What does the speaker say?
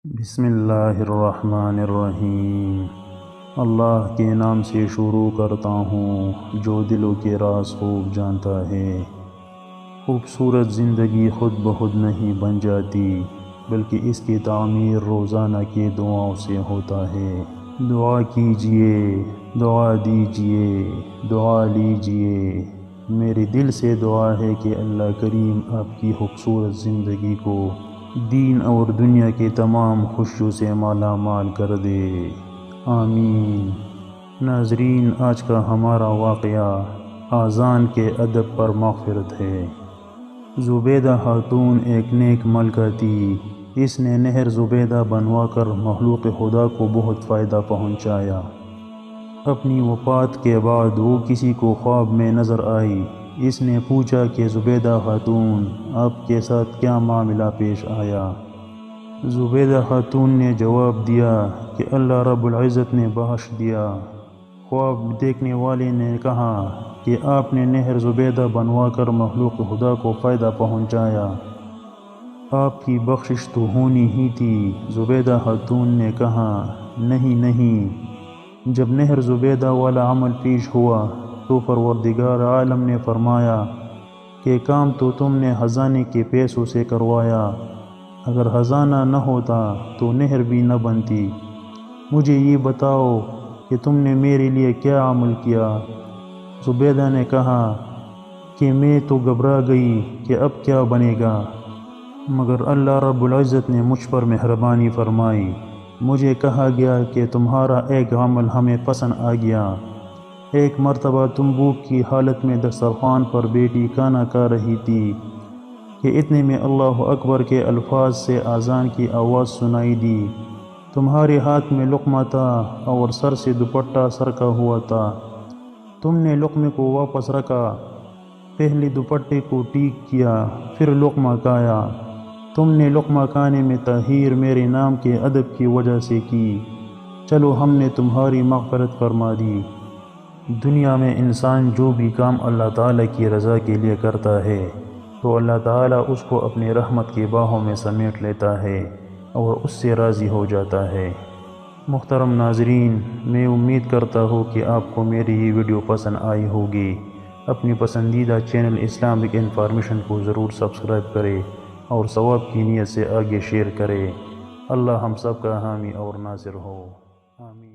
بسم اللہ الرحمن الرحیم۔ اللہ کے نام سے شروع کرتا ہوں جو دلوں کے راز خوب جانتا ہے۔ خوبصورت زندگی خود بخود نہیں بن جاتی، بلکہ اس کی تعمیر روزانہ کی دعاؤں سے ہوتا ہے۔ دعا کیجئے، دعا دیجئے، دعا لیجئے۔ میرے دل سے دعا ہے کہ اللہ کریم آپ کی خوبصورت زندگی کو دین اور دنیا کی تمام خوشیوں سے مالا مال کر دے، آمین۔ ناظرین، آج کا ہمارا واقعہ اذان کے ادب پر مغفرت ہے۔ زبیدہ خاتون ایک نیک ملکہ تھی۔ اس نے نہر زبیدہ بنوا کر مخلوق خدا کو بہت فائدہ پہنچایا۔ اپنی وفات کے بعد وہ کسی کو خواب میں نظر آئی۔ اس نے پوچھا کہ زبیدہ خاتون، آپ کے ساتھ کیا معاملہ پیش آیا؟ زبیدہ خاتون نے جواب دیا کہ اللہ رب العزت نے بخش دیا۔ خواب دیکھنے والے نے کہا کہ آپ نے نہر زبیدہ بنوا کر مخلوق خدا کو فائدہ پہنچایا، آپ کی بخشش تو ہونی ہی تھی۔ زبیدہ خاتون نے کہا، نہیں، جب نہر زبیدہ والا عمل پیش ہوا تو پروردگار عالم نے فرمایا کہ کام تو تم نے خزانے کے پیسوں سے کروایا، اگر خزانہ نہ ہوتا تو نہر بھی نہ بنتی۔ مجھے یہ بتاؤ کہ تم نے میرے لیے کیا عمل کیا؟ زبیدہ نے کہا کہ میں تو گھبرا گئی کہ اب کیا بنے گا، مگر اللہ رب العزت نے مجھ پر مہربانی فرمائی۔ مجھے کہا گیا کہ تمہارا ایک عمل ہمیں پسند آ گیا۔ ایک مرتبہ تم بھوک کی حالت میں دسترخوان پر بیٹھی کھانا کھا رہی تھی کہ اتنے میں اللہ اکبر کے الفاظ سے اذان کی آواز سنائی دی۔ تمہارے ہاتھ میں لقمہ تھا اور سر سے دوپٹہ سرکا ہوا تھا۔ تم نے لقمے کو واپس رکھا، پہلے دوپٹے کو ٹھیک کیا، پھر لقمہ کھایا۔ تم نے لقمہ کھانے میں تاخیر میرے نام کے ادب کی وجہ سے کی، چلو ہم نے تمہاری مغفرت فرما دی۔ دنیا میں انسان جو بھی کام اللہ تعالیٰ کی رضا کے لیے کرتا ہے تو اللہ تعالیٰ اس کو اپنی رحمت کی باہوں میں سمیٹ لیتا ہے اور اس سے راضی ہو جاتا ہے۔ محترم ناظرین، میں امید کرتا ہوں کہ آپ کو میری یہ ویڈیو پسند آئی ہوگی۔ اپنی پسندیدہ چینل اسلامک انفارمیشن کو ضرور سبسکرائب کرے اور ثواب کی نیت سے آگے شیئر کرے۔ اللہ ہم سب کا حامی اور ناصر ہو، آمین۔